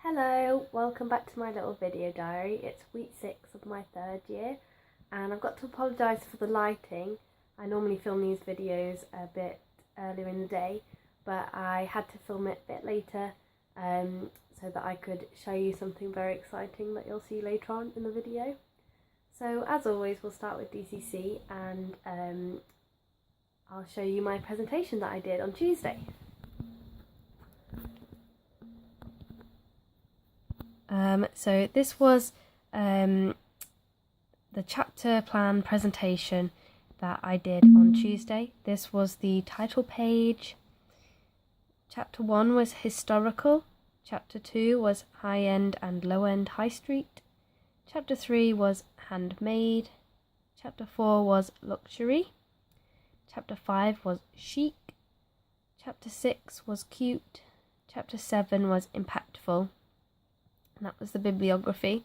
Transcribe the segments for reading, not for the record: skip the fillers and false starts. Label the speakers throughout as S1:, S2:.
S1: Hello, welcome back to my little video diary. It's week 6 of my 3rd year and I've got to apologise for the lighting. I normally film these videos a bit earlier in the day, but I had to film it a bit later so that I could show you something very exciting that you'll see later on in the video. So as always, we'll start with DCC and I'll show you my presentation that I did on Tuesday. So this was the chapter plan presentation that I did on Tuesday. This was the title page. Chapter 1 was historical. Chapter 2 was high-end and low-end high street. Chapter 3 was handmade. Chapter 4 was luxury. Chapter 5 was chic. Chapter 6 was cute. Chapter 7 was impactful. And that was the bibliography,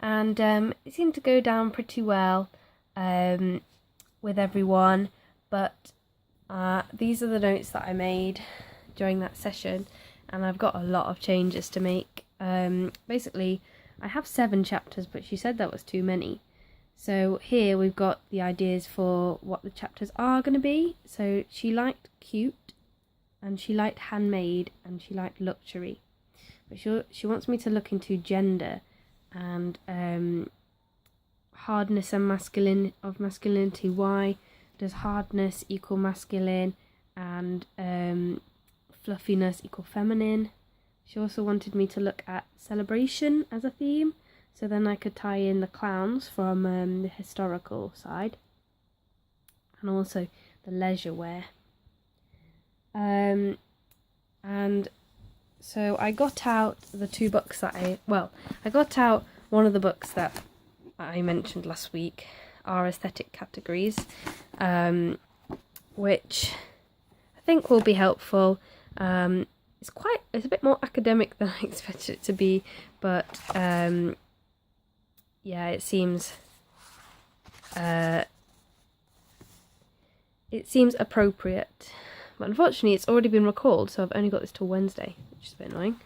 S1: and it seemed to go down pretty well with everyone, but these are the notes that I made during that session, and I've got a lot of changes to make. Basically, I have 7 chapters, but she said that was too many. So here we've got the ideas for what the chapters are going to be. So she liked cute, and she liked handmade, and she liked luxury. But she wants me to look into gender and hardness and masculinity. Why does hardness equal masculine and fluffiness equal feminine? She also wanted me to look at celebration as a theme, so then I could tie in the clowns from the historical side and also the leisure wear. And so I got out the 2 books that I got out one of the books that I mentioned last week, Our Aesthetic Categories, which I think will be helpful. It's a bit more academic than I expected it to be, but yeah, it seems appropriate. But unfortunately, it's already been recalled, so I've only got this till Wednesday, which is a bit annoying.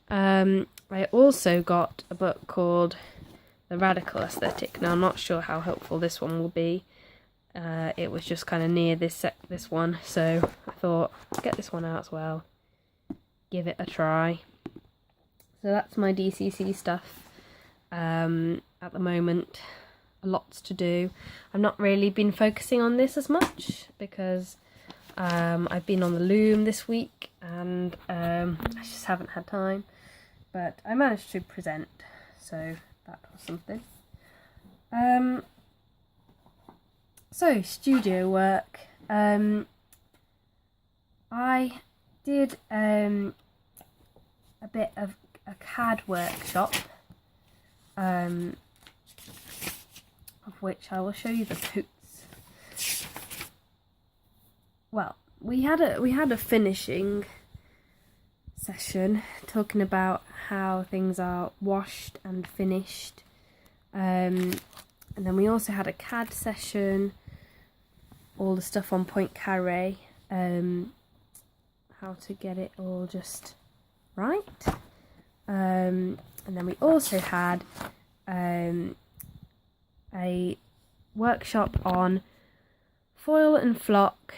S1: I also got a book called The Radical Aesthetic. Now, I'm not sure how helpful this one will be. It was just kind of near this one, so I thought, get this one out as well. Give it a try. So that's my DCC stuff at the moment. Lots to do. I've not really been focusing on this as much because I've been on the loom this week and I just haven't had time, but I managed to present, so that was something. So studio work. I did a bit of a CAD workshop, of which I will show you the notes. Well, we had a finishing session talking about how things are washed and finished, and then we also had a CAD session, all the stuff on Poincaré, how to get it all just right, and then we also had a workshop on foil and flock,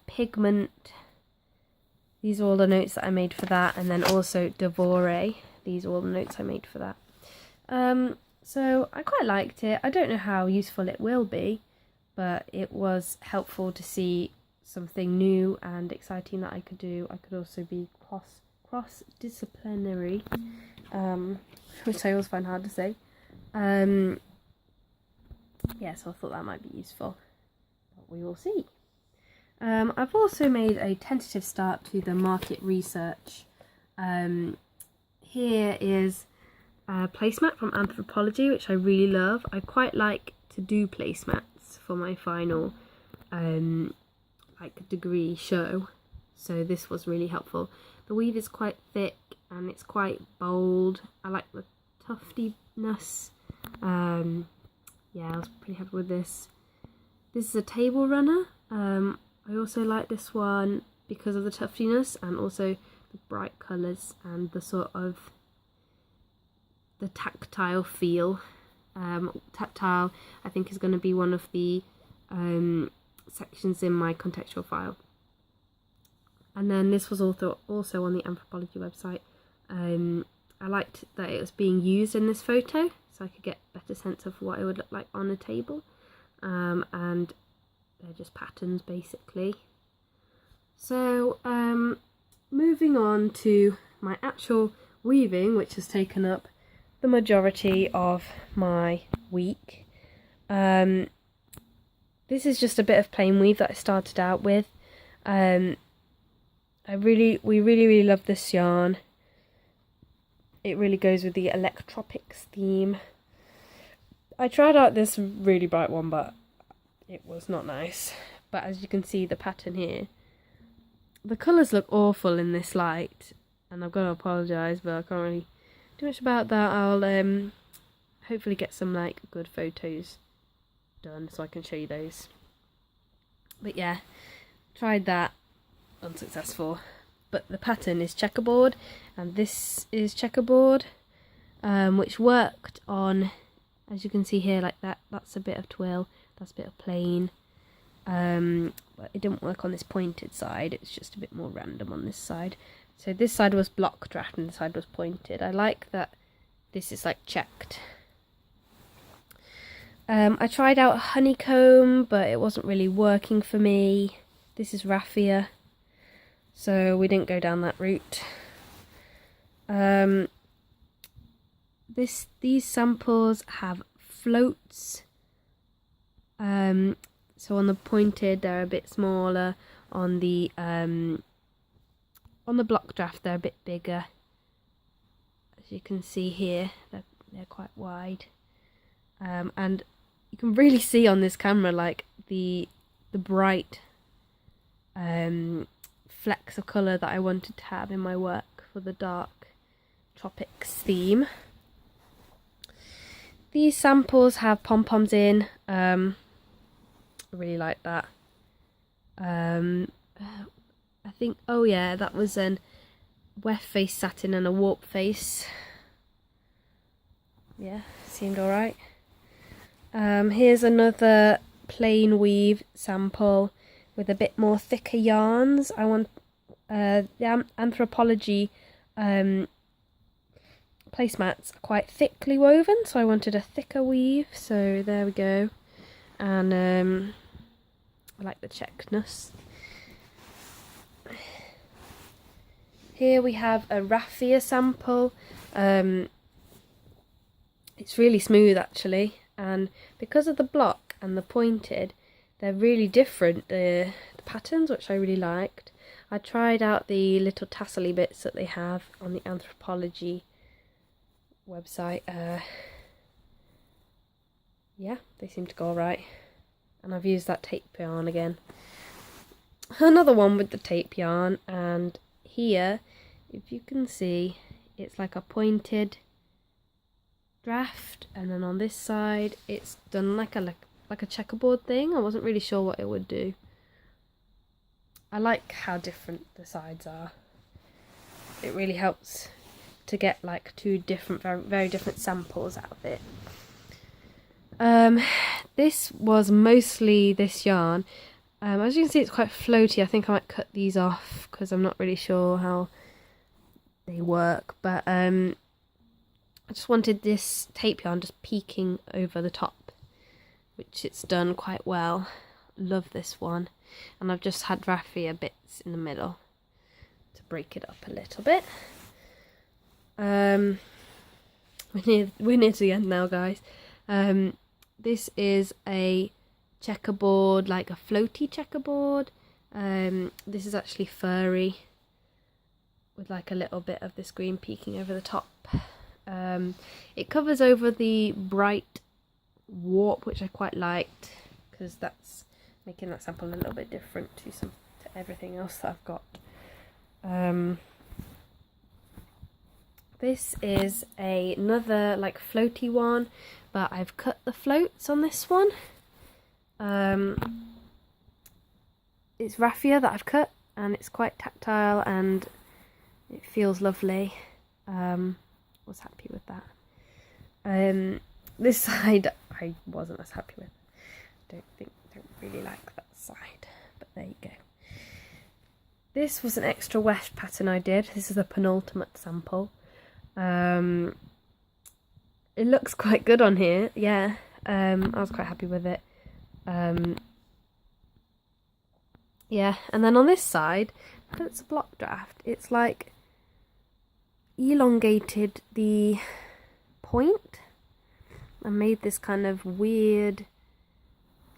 S1: pigment. These are all the notes that I made for that, and then also Devore. These are all the notes I made for that. So I quite liked it. I don't know how useful it will be, but it was helpful to see something new and exciting that I could do. I could also be cross-disciplinary, which I always find hard to say. Yeah, so I thought that might be useful. We will see. I've also made a tentative start to the market research. Here is a placemat from Anthropology, which I really love. I quite like to do placemats for my final degree show, so this was really helpful. The weave is quite thick and it's quite bold. I like the tuftiness. Yeah, I was pretty happy with this. This is a table runner. I also like this one because of the tuftiness and also the bright colours and the sort of the tactile feel. Tactile, I think, is going to be one of the sections in my contextual file. And then this was also on the Anthropologie website. I liked that it was being used in this photo, so I could get a better sense of what it would look like on a table. And they're just patterns basically. So moving on to my actual weaving, which has taken up the majority of my week. This is just a bit of plain weave that I started out with. We really love this yarn. It really goes with the Electropics theme. I tried out this really bright one, but it was not nice. But as you can see, the pattern here, the colours look awful in this light, and I've got to apologise, but I can't really do much about that. I'll hopefully get some like good photos done so I can show you those. But yeah, tried that, unsuccessful. But the pattern is checkerboard, and this is checkerboard, which worked on, as you can see here, like that. That's a bit of twill, that's a bit of plain. But it didn't work on this pointed side, it's just a bit more random on this side. So this side was block draft and this side was pointed. I like that this is like checked. I tried out honeycomb, but it wasn't really working for me. This is raffia, so we didn't go down that route. These samples have floats. So on the pointed they're a bit smaller. On the block draft they're a bit bigger. As you can see here, they're quite wide. And you can really see on this camera like the bright flecks of colour that I wanted to have in my work for the dark tropics theme. These samples have pom-poms in. I really like that. I think, oh yeah, that was an weft face satin and a warp face. Yeah, seemed alright. Here's another plain weave sample with a bit more thicker yarns. I want the Anthropologie placemats are quite thickly woven, so I wanted a thicker weave, so there we go. And I like the checkedness. Here we have a raffia sample. It's really smooth actually, and because of the block and the pointed, they're really different, the patterns, which I really liked. I tried out the little tassely bits that they have on the Anthropologie website. Yeah, they seem to go alright. And I've used that tape yarn again. Another one with the tape yarn, and here, if you can see, it's like a pointed draft, and then on this side it's done like a checkerboard thing. I wasn't really sure what it would do. I like how different the sides are. It really helps to get like two different, very different samples out of it. This was mostly this yarn. As you can see, it's quite floaty. I think I might cut these off because I'm not really sure how they work, but I just wanted this tape yarn just peeking over the top, which it's done quite well. Love this one. And I've just had raffia bits in the middle to break it up a little bit. We're near to the end now, guys. This is a checkerboard, like a floaty checkerboard. This is actually furry, with like a little bit of this green peeking over the top. It covers over the bright warp, which I quite liked, because that's making that sample a little bit different to everything else that I've got. This is another like floaty one, but I've cut the floats on this one. It's raffia that I've cut, and it's quite tactile, and It feels lovely. Was happy with that. This side I wasn't as happy with. Don't really like that side, but there you go. This was an extra wash pattern I did. This is the penultimate sample. It looks quite good on here, yeah. I was quite happy with it. Yeah, and then on this side, because it's a block draft, it's like elongated the point and made this kind of weird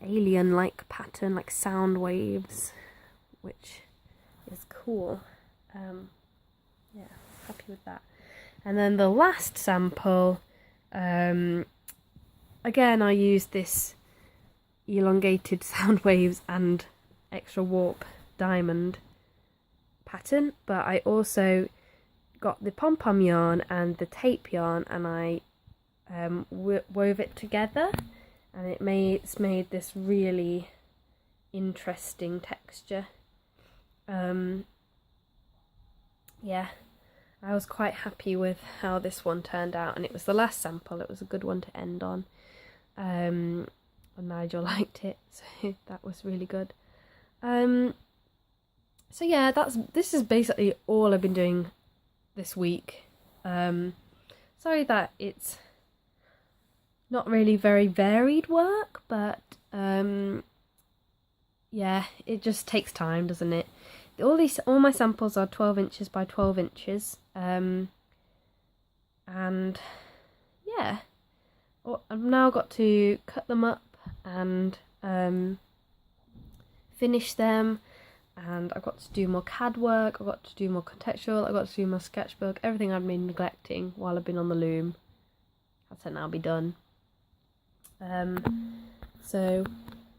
S1: alien-like pattern, like sound waves, which is cool. Yeah, happy with that. And then the last sample, again I used this elongated sound waves and extra warp diamond pattern, but I also got the pom-pom yarn and the tape yarn, and I wove it together, and it's made this really interesting texture. Yeah, I was quite happy with how this one turned out, and it was the last sample. It was a good one to end on. And Nigel liked it, so that was really good. So yeah, this is basically all I've been doing this week. Sorry that it's not really very varied work, but yeah, it just takes time, doesn't it? All my samples are 12 inches by 12 inches, and yeah, I've now got to cut them up and finish them, and I've got to do more CAD work, I've got to do more contextual, I've got to do my sketchbook, everything I've been neglecting while I've been on the loom has to now be done. So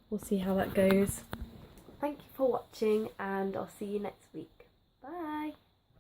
S1: we'll see how that goes. Thank you for watching, and I'll see you next week. Bye!